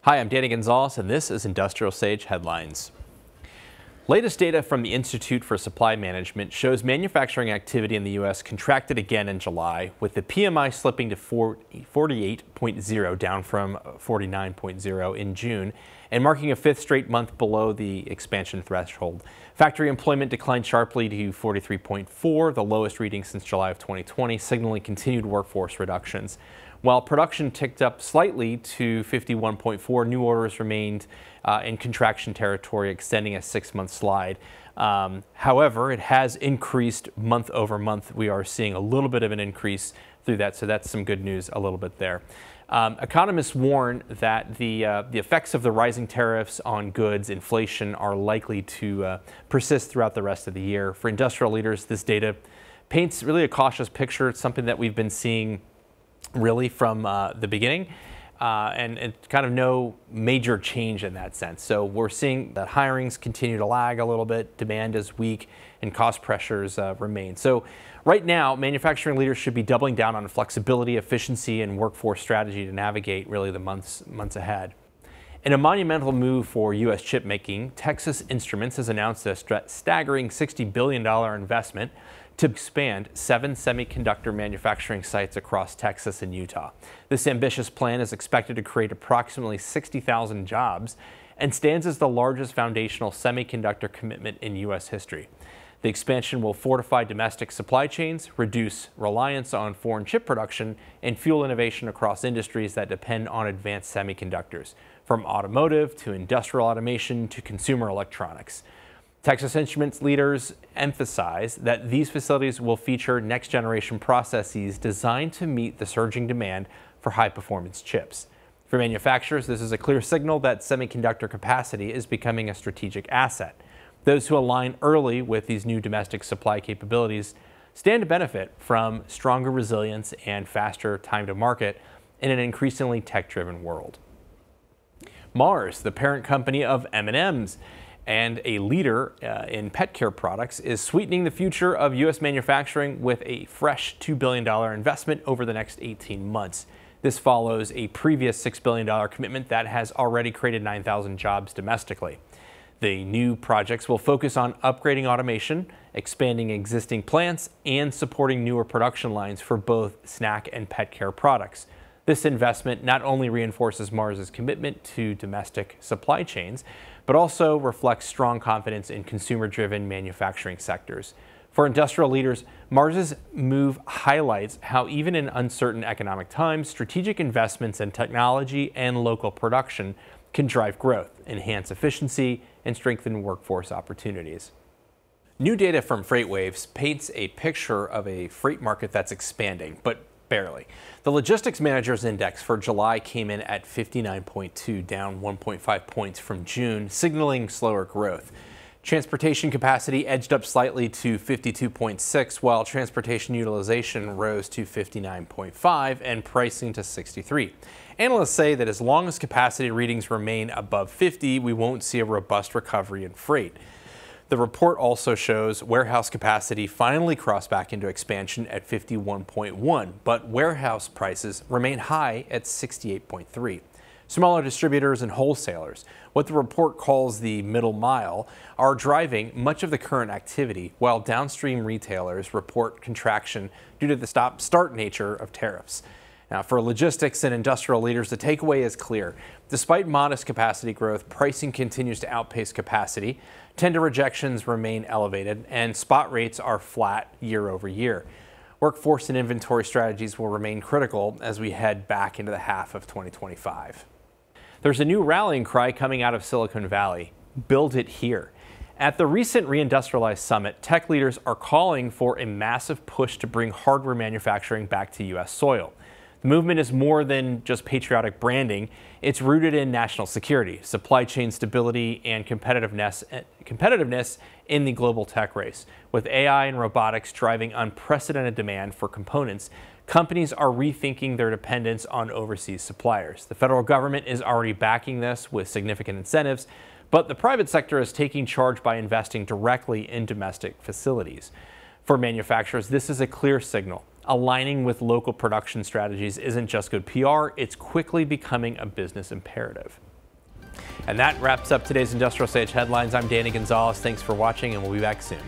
Hi, I'm Danny Gonzales, and this is IndustrialSage Headlines. Latest data from the Institute for Supply Management shows manufacturing activity in the U.S. contracted again in July, with the PMI slipping to 48.0, down from 49.0 in June, and marking a fifth straight month below the expansion threshold. Factory employment declined sharply to 43.4, the lowest reading since July of 2020, signaling continued workforce reductions. While production ticked up slightly to 51.4, new orders remained in contraction territory, extending a six-month slide. However, it has increased month over month. We are seeing a little bit of an increase through that, so that's some good news a little bit there. Economists warn that the effects of the rising tariffs on goods, inflation, are likely to persist throughout the rest of the year. For industrial leaders, this data paints really a cautious picture. It's something that we've been seeing really from the beginning, and kind of no major change in that sense. So we're seeing that hirings continue to lag a little bit, demand is weak, and cost pressures remain. So right now, manufacturing leaders should be doubling down on flexibility, efficiency, and workforce strategy to navigate really the months ahead. In a monumental move for U.S. chip making, Texas Instruments has announced a staggering $60 billion investment to expand 7 semiconductor manufacturing sites across Texas and Utah. This ambitious plan is expected to create approximately 60,000 jobs and stands as the largest foundational semiconductor commitment in U.S. history. The expansion will fortify domestic supply chains, reduce reliance on foreign chip production, and fuel innovation across industries that depend on advanced semiconductors, from automotive to industrial automation to consumer electronics. Texas Instruments leaders emphasize that these facilities will feature next-generation processes designed to meet the surging demand for high-performance chips. For manufacturers, this is a clear signal that semiconductor capacity is becoming a strategic asset. Those who align early with these new domestic supply capabilities stand to benefit from stronger resilience and faster time to market in an increasingly tech-driven world. Mars, the parent company of M&M's, and a leader in pet care products, is sweetening the future of U.S. manufacturing with a fresh $2 billion investment over the next 18 months. This follows a previous $6 billion commitment that has already created 9,000 jobs domestically. The new projects will focus on upgrading automation, expanding existing plants, and supporting newer production lines for both snack and pet care products. This investment not only reinforces Mars's commitment to domestic supply chains, but also reflects strong confidence in consumer-driven manufacturing sectors. For industrial leaders, Mars's move highlights how even in uncertain economic times, strategic investments in technology and local production can drive growth, enhance efficiency, and strengthen workforce opportunities. New data from FreightWaves paints a picture of a freight market that's expanding, but barely. The Logistics Managers Index for July came in at 59.2, down 1.5 points from June, signaling slower growth. Transportation capacity edged up slightly to 52.6, while transportation utilization rose to 59.5 and pricing to 63. Analysts say that as long as capacity readings remain above 50, we won't see a robust recovery in freight. The report also shows warehouse capacity finally crossed back into expansion at 51.1, but warehouse prices remain high at 68.3. Smaller distributors and wholesalers, what the report calls the middle mile, are driving much of the current activity, while downstream retailers report contraction due to the stop-start nature of tariffs. Now, for logistics and industrial leaders, the takeaway is clear. Despite modest capacity growth, pricing continues to outpace capacity, tender rejections remain elevated, and spot rates are flat year over year. Workforce and inventory strategies will remain critical as we head back into the half of 2025. There's a new rallying cry coming out of Silicon Valley: build it here. At the recent Reindustrialize Summit, tech leaders are calling for a massive push to bring hardware manufacturing back to U.S. soil. The movement is more than just patriotic branding. It's rooted in national security, supply chain stability, and competitiveness in the global tech race. With AI and robotics driving unprecedented demand for components, companies are rethinking their dependence on overseas suppliers. The federal government is already backing this with significant incentives, but the private sector is taking charge by investing directly in domestic facilities. For manufacturers, this is a clear signal. Aligning with local production strategies isn't just good PR, it's quickly becoming a business imperative. And that wraps up today's Industrial Sage Headlines. I'm Danny Gonzales. Thanks for watching, and we'll be back soon.